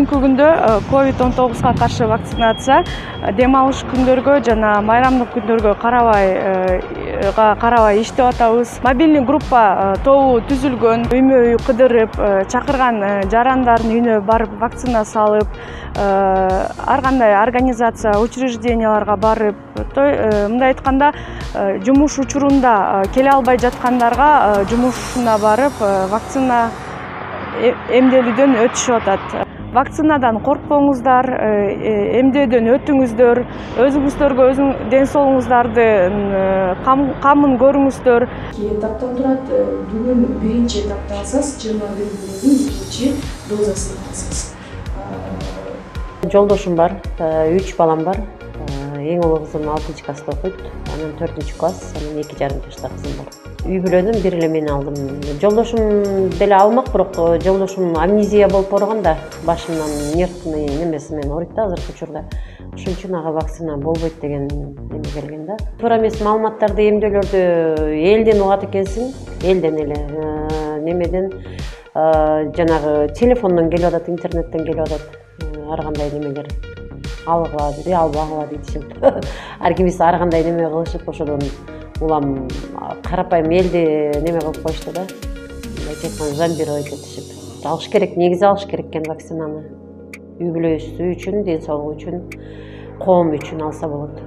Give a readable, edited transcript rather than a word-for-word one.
бүгүнкү күндө COVID-19 каршы вакцинация дем алыш күндөргө жана майрамдык күндөргө карабай иштеп атабыз. Мобильный группа тобу түзүлгөн, үймө үй кыдырып, чакырган жарандардын үйүнө барып вакцина салып, ар кандай организация, учрежденияларга барып, мындай айтканда, жумуш учурунда келе албай жаткандарга жумушуна барып вакцина эмделүүдөн өтүшүп атат. Вакцинадан коркпоңуздар, эмдөөдөн өтүңүздөр, өзүңүздөргө өзүң ден соолугуңуздардын камын көрүңүздөр. Этаптан турат. Бүгүн биринчи этапты алсаңыз, 21 экинчи дозасын алсаңыз. Жолдошум бар, 3 балам бар. Эң улуу кызым 6-класста окуйт, анан 4-класс, анан 2,5 жашта кызым бар. Үй бүлөнүн бир эле мен алдым. Жолдошум деле алмак, бирок жолдошум амнезия болуп барган да, башынан нервный немеси менен ооруйт да азыркы учурда. Ошон үчүн ага вакцина болбойт деген эме келген да. Туура эмес маалыматтарды, эмдөөлөрдү элден угат экенсиң, элден эле немеден жанагы телефондон келип атат, интернеттен келип атат. Ар кандай немелер алгыла дейт, албагыла дейт. Ар кимиси ар кандай неме кылышып, ошодон улам карапайым элди неме кылып коюшту да. Мындай айтканда зомбировать этишип. Алыш керек, негизи алыш керек экен вакцинаны. Үй бүлөсү үчүн, ден соолугу үчүн, коом үчүн алса болот.